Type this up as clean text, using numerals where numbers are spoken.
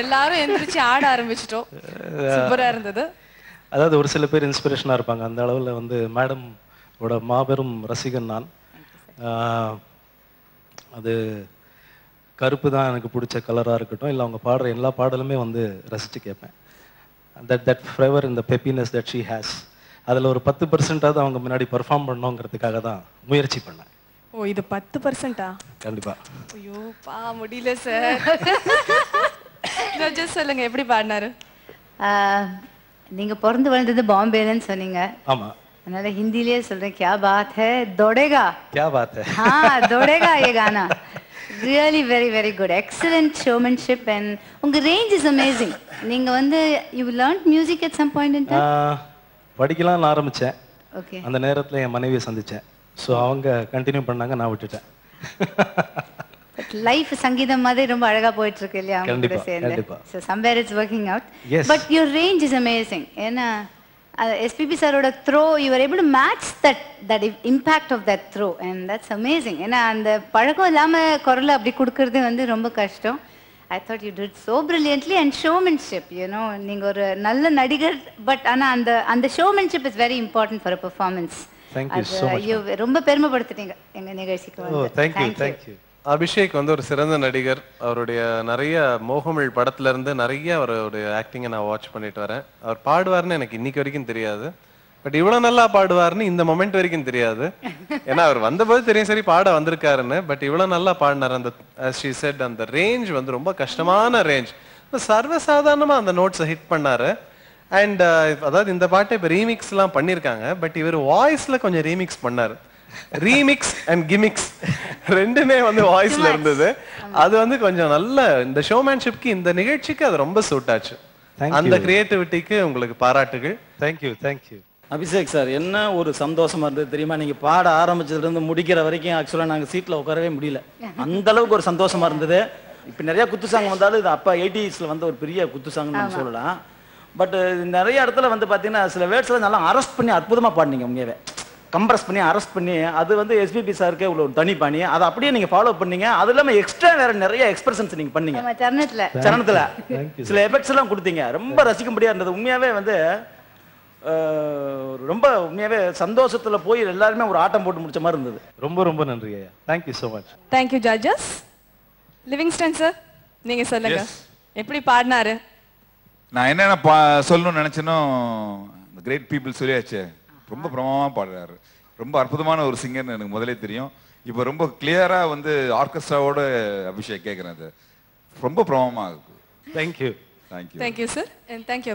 எல்லாரும் எந்திரிச்சு ஆட ஆரம்பிச்சிட்டோம். சூப்பரா இருந்தது. அதாவது ஒரு சில பேர் இன்ஸ்பிரேஷனா இருப்பாங்க. அந்த அளவுல வந்து மேடம் ஓட மாபெரும் ரசிகன் நான். அது கருப்பு தான் எனக்கு பிடிச்ச கலரா இருக்கட்டும், இல்ல அவங்க பாடுற எல்லா பாடலுமே வந்து ரசிச்சு கேட்பேன். தட் ஃப்ளேவர் இந்த பெப்பினஸ் தட் ஷீ ஹேஸ். அதுல ஒரு 10% அவங்க முன்னாடி பெர்ஃபார்ம் பண்ணணுங்கிறதுக்காக தான் முயற்சி பண்ணேன். ஓ, இது 10%ஆ? கண்டிப்பா. ஐயோ பா, முடியல சார். ஜட்ஜஸ் சொல்லுங்க, எப்படி பாடினாரு? நீங்க பிறந்து வளர்ந்தது பாம்பேலன்னு சொன்னீங்க. ஆமா. அதனால ஹிந்திலேயே சொல்றேன், क्या बात है, दौड़ेगा. क्या बात है. हाँ, दौड़ेगा ये गाना. Really very very good, excellent showmanship and உங்க range is amazing. நீங்க வந்து you learned music at some point in time? படிக்கலாம்னு ஆரம்பிச்சேன். ஓகே. அந்த நேரத்துல என் மனைவியை சந்திச்சேன். ஸோ அவங்க கண்டினியூ பண்ணாங்க, நான் விட்டுட்டேன். லைஃப் சங்கீதம் மாதிரி ரொம்ப அழகா போயிட்டு இருக்கு இல்லையா அவங்க கூட சேர்ந்து. So somewhere it's working out. Yes. But your range is amazing. ஏன்னா எஸ்பிபி சாரோட throw you were able to match that impact of that throw and that's amazing. ஏன்னா அந்த பழக்கம் இல்லாம குரலை அப்படி கொடுக்கறது வந்து ரொம்ப கஷ்டம். I thought you did so brilliantly and showmanship, you know, நீங்க ஒரு நல்ல நடிகர், பட் ஆனா அந்த showmanship is very important for a performance. Thank you so much. ரொம்ப பெருமைப்படுத்திட்டீங்க எங்க நிகழ்ச்சிக்கு வந்து. Thank you. அபிஷேக் வந்து ஒரு சிறந்த நடிகர். அவருடைய நிறைய மோகமிழ் படத்துல இருந்து நிறைய அவருடைய ஆக்டிங்கை நான் வாட்ச் பண்ணிட்டு வரேன். அவர் பாடுவார்னு எனக்கு இன்னைக்கு வரைக்கும் தெரியாது, பட் இவ்வளவு நல்லா பாடுவார்னு இந்த மொமெண்ட் வரைக்கும் தெரியாது. ஏன்னா அவர் வந்தபோது தெரியும் சரி பாட வந்திருக்காருன்னு, பட் இவ்வளவு நல்லா பாடினார். அந்த as she said, அந்த ரேஞ்ச் வந்து ரொம்ப கஷ்டமான ரேஞ்ச். சர்வசாதாரணமா அந்த நோட்ஸை ஹிட் பண்ணாரு. அண்ட் அதாவது இந்த பாட்டை இப்போ ரீமிக்ஸ் எல்லாம் பண்ணியிருக்காங்க, பட் இவர் வாய்ஸ்ல கொஞ்சம் ரீமிக்ஸ் பண்ணாரு. ரீமிக்ஸ் அண்ட் கிமிக்ஸ் ரெண்டுமே வந்து வாய்ஸ்ல இருந்தது. அது வந்து கொஞ்சம் நல்ல இந்த ஷோமேன்ஷிப்க்கு இந்த நிகழ்ச்சிக்கு அது ரொம்ப சூட் ஆச்சு. அந்த கிரியேட்டிவிட்டிக்கு உங்களுக்கு பாராட்டுகள். தேங்க்யூ. அபிஷேக் சார், என்ன ஒரு சந்தோஷமா இருந்தது தெரியுமா? நீங்க பாட ஆரம்பிச்சதுல இருந்து முடிக்கிற வரைக்கும் ஆக்சுவலா நாங்க சீட்ல உட்காரவே முடியல, அந்த அளவுக்கு ஒரு சந்தோஷமா இருந்தது. இப்ப நிறைய குத்து சாங் வந்தாலும் இது அப்ப 80ஸ்ல வந்து ஒரு பெரிய குத்து சாங்னு சொல்லலாம். பட் நிறைய இடத்துல வந்து பாத்தீங்கன்னா சில வேர்ட்ஸ்ல நல்லா அரெஸ்ட் பண்ணி அற்புதமா பாடினீங்க. உண்மையாவே கம்ப்ரஸ் பண்ணி அரெஸ்ட் பண்ணி, அது வந்து எஸ்பிபி சாருக்கு உள்ள ஒரு தனி பாணி. அதை அப்படியே நீங்க ஃபாலோ பண்ணீங்க. அது இல்லாம எக்ஸ்ட்ரா வேற நிறைய எக்ஸ்பிரஷன்ஸ் நீங்க பண்ணீங்க. சரணத்துல சில எஃபெக்ட்ஸ் எல்லாம் கொடுத்தீங்க. ரொம்ப ரசிக்கும்படியா இருந்தது. உண்மையாவே வந்து ரொம்ப உண்மையாவே சந்தோஷத்துல போய் எல்லாருமே ஒரு ஆட்டம் போட்டு முடிச்ச மாதிரி இருந்தது. ரொம்ப ரொம்ப நன்றி ஐயா. Thank you so much. Thank you judges. Livingston sir, நீங்க சொல்லுங்க, எப்படி பாடினாரு? நான் என்னென்ன சொல்லணும்னு நினைச்சேனோ கிரேட் பீப்புள் சொல்லியாச்சு. ரொம்ப பிரமாதமா பாடுறாரு. ரொம்ப அற்புதமான ஒரு சிங்கர்னு எனக்கு முதலே தெரியும். இப்போ ரொம்ப கிளியரா வந்து ஆர்கெஸ்ட்ராவோட அபிஷேக் கேட்குறேன். அது ரொம்ப பிரமாதமா இருக்கு. Thank you sir, and thank you.